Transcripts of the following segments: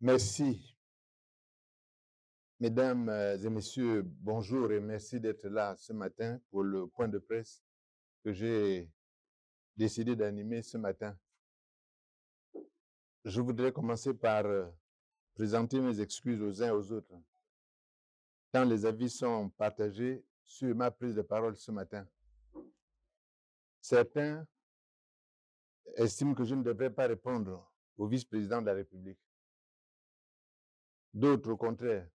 Merci. Mesdames et messieurs, bonjour et merci d'être là ce matin pour le point de presse que j'ai décidé d'animer ce matin. Je voudrais commencer par présenter mes excuses aux uns et aux autres, tant les avis sont partagés sur ma prise de parole ce matin. Certains estiment que je ne devrais pas répondre au vice-président de la République. D'autres, au contraire,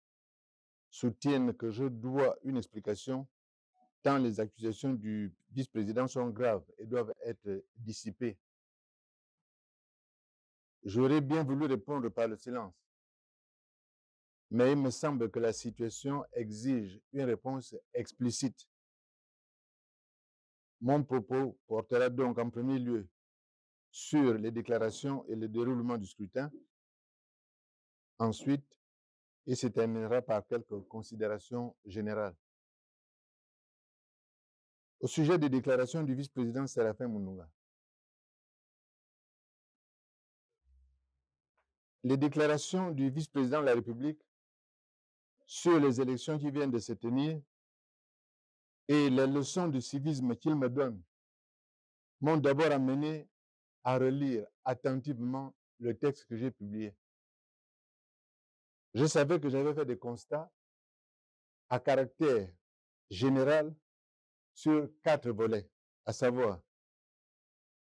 soutiennent que je dois une explication tant les accusations du vice-président sont graves et doivent être dissipées. J'aurais bien voulu répondre par le silence, mais il me semble que la situation exige une réponse explicite. Mon propos portera donc en premier lieu sur les déclarations et le déroulement du scrutin. Ensuite, il se terminera par quelques considérations générales. Au sujet des déclarations du vice-président Séraphin Mounouga, les déclarations du vice-président de la République sur les élections qui viennent de se tenir et les leçons de civisme qu'il me donne m'ont d'abord amené à relire attentivement le texte que j'ai publié. Je savais que j'avais fait des constats à caractère général sur 4 volets, à savoir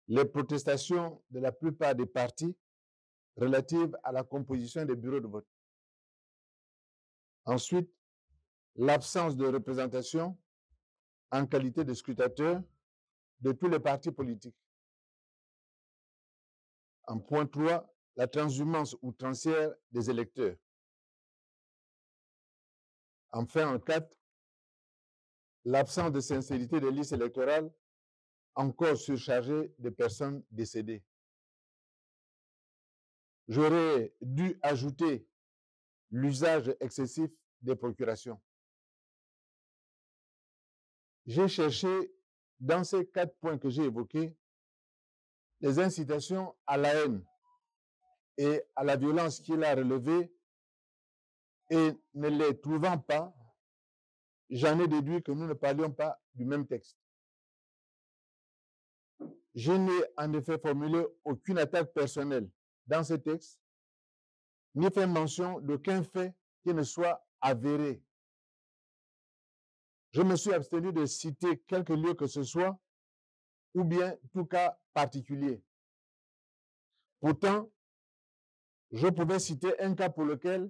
les protestations de la plupart des partis relatives à la composition des bureaux de vote. Ensuite, l'absence de représentation en qualité de scrutateur de tous les partis politiques. En point 3, la transhumance outrancière des électeurs. Enfin, en 4, l'absence de sincérité des listes électorales encore surchargées de personnes décédées. J'aurais dû ajouter l'usage excessif des procurations. J'ai cherché, dans ces 4 points que j'ai évoqués, les incitations à la haine et à la violence qu'il a relevées, et ne les trouvant pas, j'en ai déduit que nous ne parlions pas du même texte. Je n'ai en effet formulé aucune attaque personnelle dans ce texte, ni fait mention d'aucun fait qui ne soit avéré. Je me suis abstenu de citer quelque lieu que ce soit, ou bien tout cas particulier. Pourtant, je pouvais citer un cas pour lequel,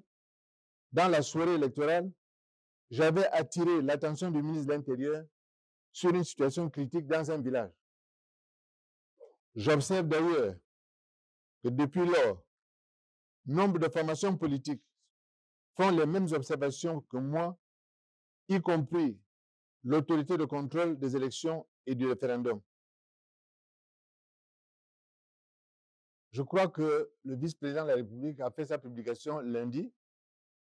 dans la soirée électorale, j'avais attiré l'attention du ministre de l'Intérieur sur une situation critique dans un village. J'observe d'ailleurs que depuis lors, nombre de formations politiques font les mêmes observations que moi, y compris l'autorité de contrôle des élections et du référendum. Je crois que le vice-président de la République a fait sa publication lundi.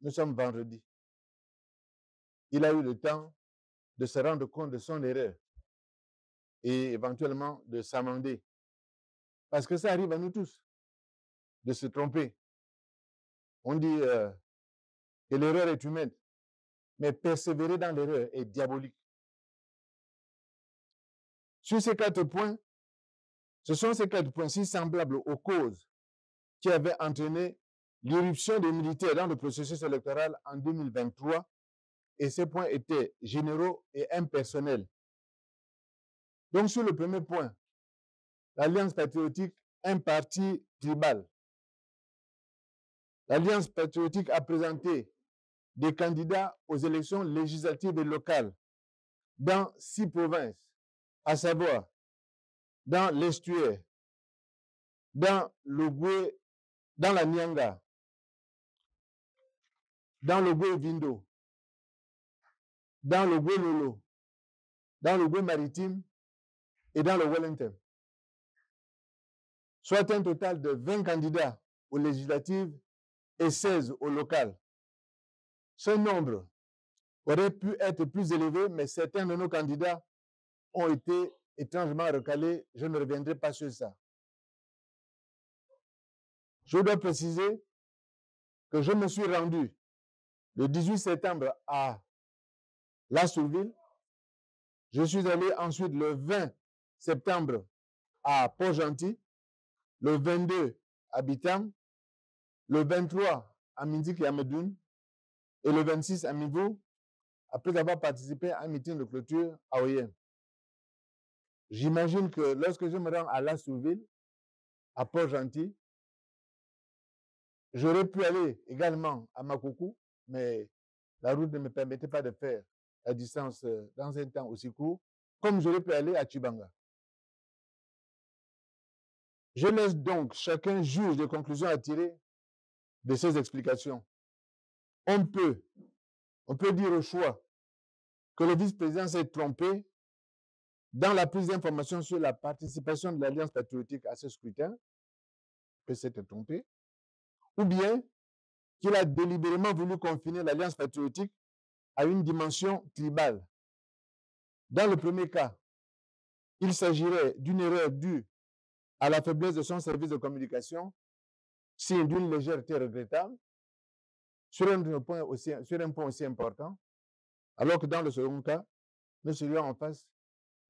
Nous sommes vendredi. Il a eu le temps de se rendre compte de son erreur et éventuellement de s'amender. Parce que ça arrive à nous tous de se tromper. On dit que l'erreur est humaine, mais persévérer dans l'erreur est diabolique. Sur ces 4 points, ce sont ces 4 points si semblables aux causes qui avaient entraîné l'irruption des militaires dans le processus électoral en 2023, et ces points étaient généraux et impersonnels. Donc, sur le premier point, l'Alliance patriotique, un parti tribal. L'Alliance patriotique a présenté des candidats aux élections législatives et locales dans 6 provinces, à savoir dans l'Estuaire, dans l'Ogooué, dans la Nyanga, dans l'Ogooué-Vindo, dans l'Ogooué-Lolo, dans l'Ogooué-Maritime et dans le Wellington. Soit un total de 20 candidats aux législatives et 16 aux locales. Ce nombre aurait pu être plus élevé, mais certains de nos candidats ont été étrangement recalés. Je ne reviendrai pas sur ça. Je dois préciser que je me suis rendu le 18 septembre à Last-sur-Ville. Je suis allé ensuite le 20 septembre à Port-Gentil, le 22 à Bitam, le 23 à Mindik et à Medoune, et le 26 à Mivou, après avoir participé à un meeting de clôture à Oyem. J'imagine que lorsque je me rends à Last-sur-Ville, à Port-Gentil, j'aurais pu aller également à Makoukou, mais la route ne me permettait pas de faire la distance dans un temps aussi court, comme j'aurais pu aller à Tchibanga. Je laisse donc chacun juge des conclusions à tirer de ces explications. On peut dire au choix que le vice-président s'est trompé dans la prise d'information sur la participation de l'Alliance patriotique à ce scrutin, peut s'être trompé, ou bien qu'il a délibérément voulu confiner l'Alliance patriotique à une dimension tribale. Dans le premier cas, il s'agirait d'une erreur due à la faiblesse de son service de communication, signe d'une légèreté regrettable, sur un point aussi important, alors que dans le second cas, nous serions en face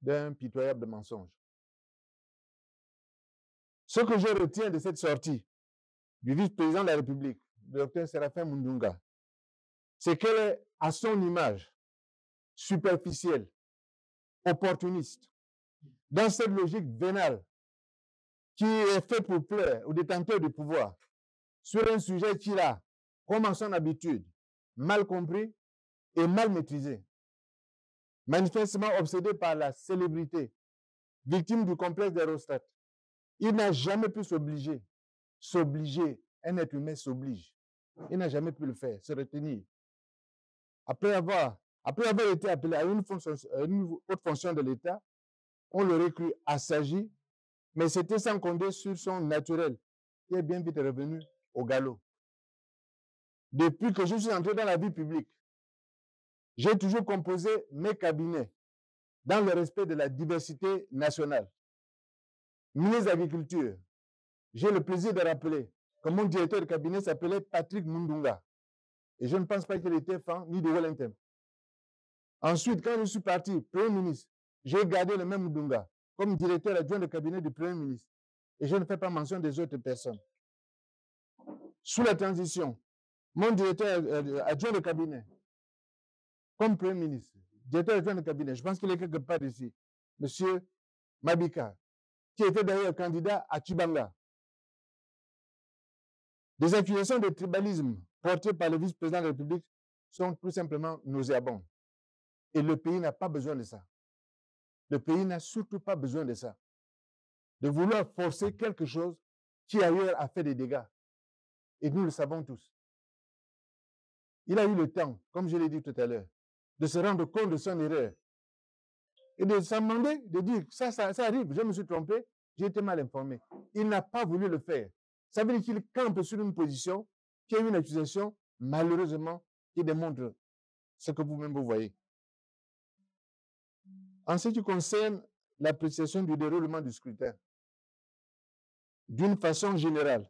d'un pitoyable mensonge. Ce que je retiens de cette sortie du vice-président de la République, le Dr Séraphin Mundunga, c'est qu'elle est à son image superficielle, opportuniste, dans cette logique vénale qui est faite pour plaire aux détenteurs du pouvoir sur un sujet qu'il a, comme en son habitude, mal compris et mal maîtrisé. Manifestement obsédé par la célébrité, victime du complexe d'Aérostat, il n'a jamais pu s'obliger. Un être humain s'oblige. Il n'a jamais pu le faire, se retenir. Après avoir été appelé à une haute fonction de l'État, on l'aurait cru assagi, mais c'était sans compter sur son naturel, qui est bien vite revenu au galop. Depuis que je suis entré dans la vie publique, j'ai toujours composé mes cabinets dans le respect de la diversité nationale. Ministre de l'Agriculture, j'ai le plaisir de rappeler que mon directeur de cabinet s'appelait Patrick Mundunga. Et je ne pense pas qu'il était fan ni de Wellington. Ensuite, quand je suis parti, Premier ministre, j'ai gardé le même Mundunga comme directeur adjoint de cabinet du Premier ministre. Et je ne fais pas mention des autres personnes. Sous la transition, mon directeur adjoint de cabinet, comme Premier ministre, directeur adjoint de cabinet, je pense qu'il est quelque part ici, M. Mabika, qui était d'ailleurs candidat à Tchibanga. Des accusations de tribalisme portées par le vice-président de la République sont tout simplement nauséabondes. Et le pays n'a pas besoin de ça. Le pays n'a surtout pas besoin de ça. De vouloir forcer quelque chose qui ailleurs a fait des dégâts. Et nous le savons tous. Il a eu le temps, comme je l'ai dit tout à l'heure, de se rendre compte de son erreur et de s'amender, de dire ça arrive, je me suis trompé, j'ai été mal informé. Il n'a pas voulu le faire. Ça veut dire qu'il campe sur une position qui est une accusation, malheureusement, qui démontre ce que vous-même vous voyez. En ce qui concerne l'appréciation du déroulement du scrutin, d'une façon générale,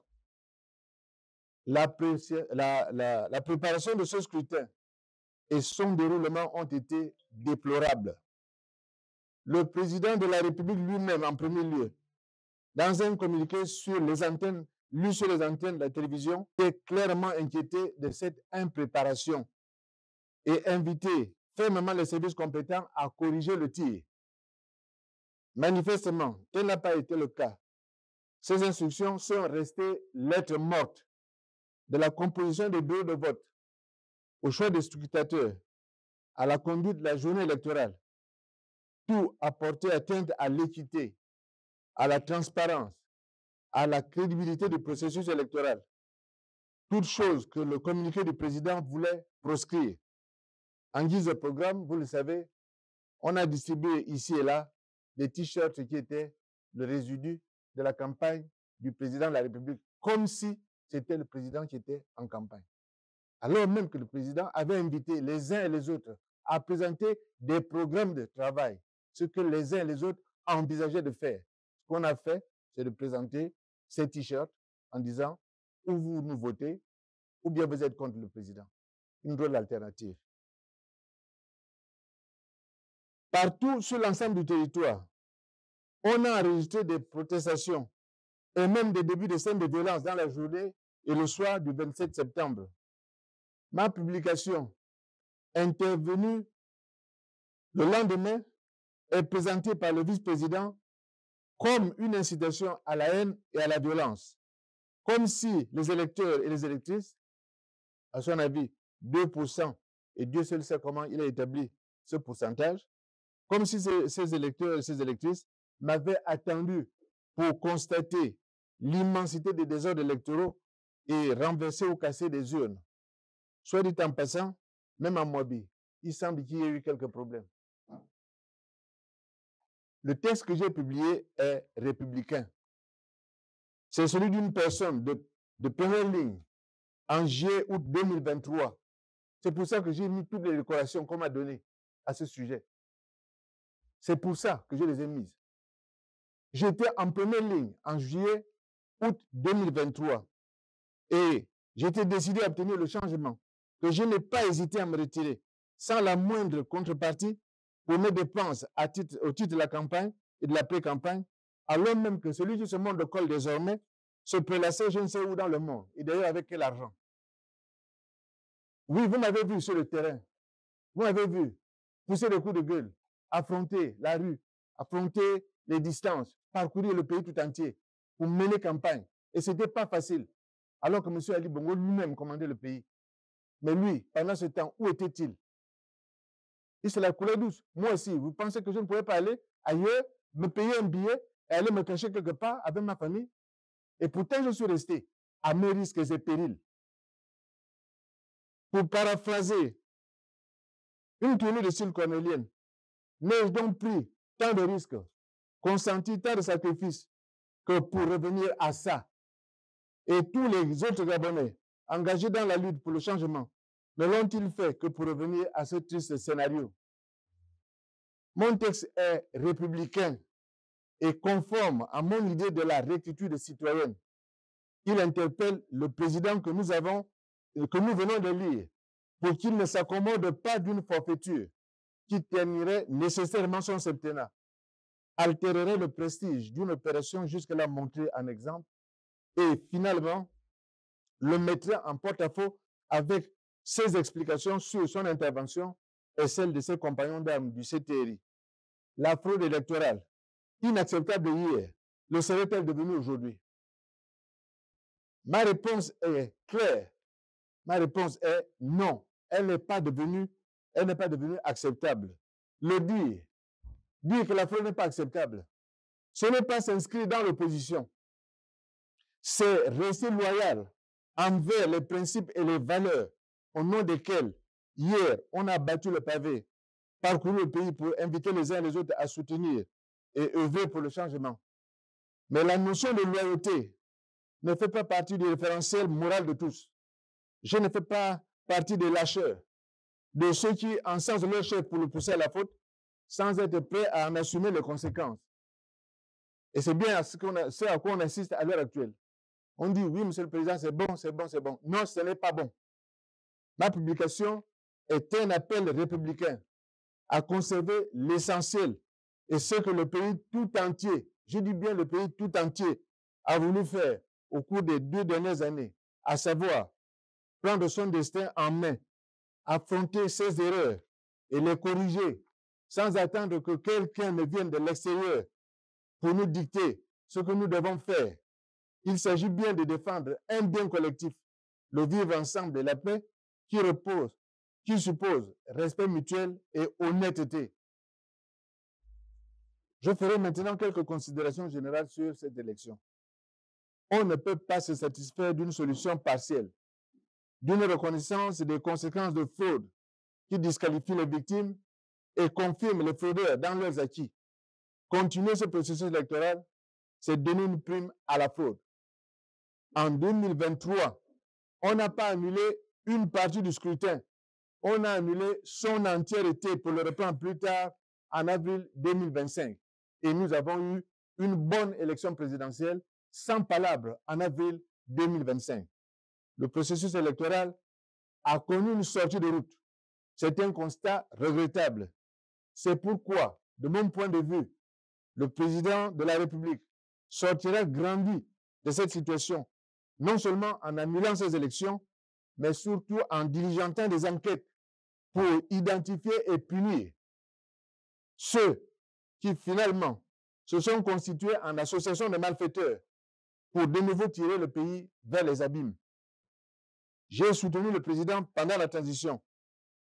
la préparation de ce scrutin et son déroulement ont été déplorables. Le président de la République lui-même, en premier lieu, dans un communiqué sur les antennes, lu sur les antennes de la télévision, est clairement inquiété de cette impréparation et invité fermement les services compétents à corriger le tir. Manifestement, tel n'a pas été le cas. Ces instructions sont restées lettres mortes de la composition des bureaux de vote, au choix des scrutateurs, à la conduite de la journée électorale. Tout a porté atteinte à l'équité, à la transparence, à la crédibilité du processus électoral. Toutes choses que le communiqué du président voulait proscrire. En guise de programme, vous le savez, on a distribué ici et là des t-shirts qui étaient le résidu de la campagne du président de la République, comme si c'était le président qui était en campagne. Alors même que le président avait invité les uns et les autres à présenter des programmes de travail, ce que les uns et les autres envisageaient de faire. Ce qu'on a fait, c'est de présenter ces t-shirts en disant où vous nous votez, ou bien vous êtes contre le président. Une drôle d'alternative. Partout sur l'ensemble du territoire, on a enregistré des protestations et même des débuts de scènes de violence dans la journée et le soir du 27 septembre. Ma publication, intervenue le lendemain, est présentée par le vice-président comme une incitation à la haine et à la violence, comme si les électeurs et les électrices, à son avis, 2%, et Dieu seul sait comment il a établi ce pourcentage, comme si ces électeurs et ces électrices m'avaient attendu pour constater l'immensité des désordres électoraux et renverser ou casser des urnes. Soit dit en passant, même en Moabi, il semble qu'il y ait eu quelques problèmes. Le texte que j'ai publié est républicain. C'est celui d'une personne de première ligne en juillet-août 2023. C'est pour ça que j'ai mis toutes les décorations qu'on m'a données à ce sujet. C'est pour ça que je les ai mises. J'étais en première ligne en juillet-août 2023 et j'étais décidé à obtenir le changement, que je n'ai pas hésité à me retirer sans la moindre contrepartie pour mes dépenses au titre de la campagne et de la pré-campagne, alors même que celui qui se montre de col désormais se prélassait je ne sais où dans le monde, et d'ailleurs avec quel argent. Oui, vous m'avez vu sur le terrain, vous m'avez vu pousser des coups de gueule, affronter la rue, affronter les distances, parcourir le pays tout entier pour mener campagne. Et ce n'était pas facile, alors que M. Ali Bongo lui-même commandait le pays. Mais lui, pendant ce temps, où était-il? Il se la coulait douce. Moi aussi, vous pensez que je ne pouvais pas aller ailleurs, me payer un billet et aller me cacher quelque part avec ma famille? Et pourtant, je suis resté à mes risques et périls. Pour paraphraser une tournée de style cornélienne, n'ai-je donc pris tant de risques, consenti tant de sacrifices, que pour revenir à ça? Et tous les autres Gabonais engagés dans la lutte pour le changement ne l'ont-ils fait que pour revenir à ce triste scénario? Mon texte est républicain et conforme à mon idée de la rectitude citoyenne. Il interpelle le président que nous venons de lire pour qu'il ne s'accommode pas d'une forfaiture qui ternirait nécessairement son septennat, altérerait le prestige d'une opération jusque-là montrée en exemple et finalement le mettrait en porte-à-faux avec ses explications sur son intervention et celle de ses compagnons d'armes du CTRI. La fraude électorale, inacceptable hier, le serait-elle devenue aujourd'hui? Ma réponse est claire. Ma réponse est non. Elle n'est pas devenue acceptable. Le dire que la fraude n'est pas acceptable, ce n'est pas s'inscrire dans l'opposition. C'est rester loyal envers les principes et les valeurs au nom desquels, hier, on a battu le pavé, parcouru le pays pour inviter les uns et les autres à soutenir et œuvrer pour le changement. Mais la notion de loyauté ne fait pas partie du référentiel moral de tous. Je ne fais pas partie des lâcheurs, de ceux qui encensent leur chef pour le pousser à la faute sans être prêts à en assumer les conséquences. Et c'est bien ce à quoi on assiste à l'heure actuelle. On dit, oui, monsieur le président, c'est bon, c'est bon, c'est bon. Non, ce n'est pas bon. Ma publication est un appel républicain à conserver l'essentiel et ce que le pays tout entier, je dis bien le pays tout entier, a voulu faire au cours des 2 dernières années, à savoir prendre son destin en main, affronter ses erreurs et les corriger sans attendre que quelqu'un ne vienne de l'extérieur pour nous dicter ce que nous devons faire. Il s'agit bien de défendre un bien collectif, le vivre ensemble et la paix qui suppose respect mutuel et honnêteté. Je ferai maintenant quelques considérations générales sur cette élection. On ne peut pas se satisfaire d'une solution partielle, d'une reconnaissance des conséquences de fraude qui disqualifie les victimes et confirme les fraudeurs dans leurs acquis. Continuer ce processus électoral, c'est donner une prime à la fraude. En 2023, on n'a pas annulé une partie du scrutin. On a annulé son entièreté pour le reprendre plus tard en avril 2025. Et nous avons eu une bonne élection présidentielle sans palabre en avril 2025. le processus électoral a connu une sortie de route. C'est un constat regrettable. C'est pourquoi, de mon point de vue, le président de la République sortira grandi de cette situation, non seulement en annulant ces élections, mais surtout en diligentant des enquêtes pour identifier et punir ceux qui finalement se sont constitués en association de malfaiteurs pour de nouveau tirer le pays vers les abîmes. J'ai soutenu le président pendant la transition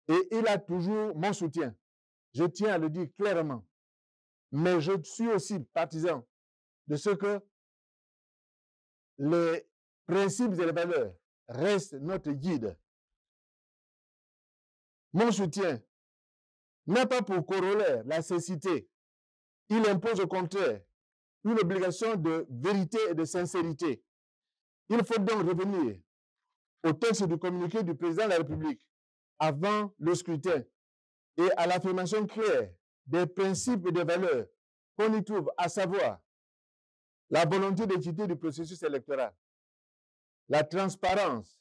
et il a toujours mon soutien. Je tiens à le dire clairement. Mais je suis aussi partisan de ce que les principes et les valeurs restent notre guide. Mon soutien n'a pas pour corollaire la cécité. Il impose au contraire une obligation de vérité et de sincérité. Il faut donc revenir au texte du communiqué du président de la République avant le scrutin et à l'affirmation claire des principes et des valeurs qu'on y trouve, à savoir la volonté d'équité du processus électoral, la transparence,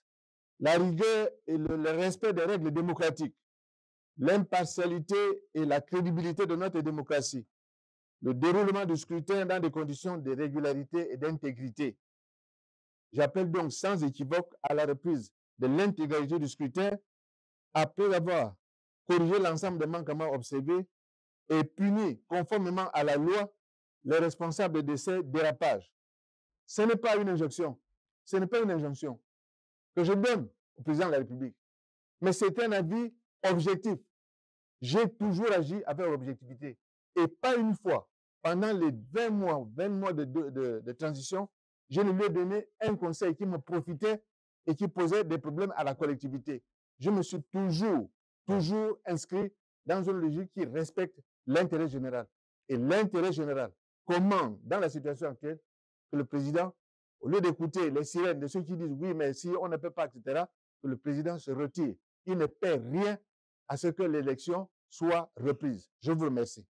la rigueur et le respect des règles démocratiques, l'impartialité et la crédibilité de notre démocratie, le déroulement du scrutin dans des conditions de régularité et d'intégrité. J'appelle donc sans équivoque à la reprise de l'intégralité du scrutin après avoir corrigé l'ensemble des manquements observés et puni conformément à la loi les responsables de ces dérapages. Ce n'est pas une injonction, ce n'est pas une injonction que je donne au président de la République, mais c'est un avis objectif. J'ai toujours agi avec objectivité et pas une fois, pendant les 20 mois de transition, je ne lui ai donné un conseil qui me profitait et qui posait des problèmes à la collectivité. Je me suis toujours inscrit dans une logique qui respecte l'intérêt général. Et l'intérêt général commande, dans la situation actuelle, que le président, au lieu d'écouter les sirènes de ceux qui disent oui, mais si on ne peut pas, etc., que le président se retire. Il ne perd rien à ce que l'élection soit reprise. Je vous remercie.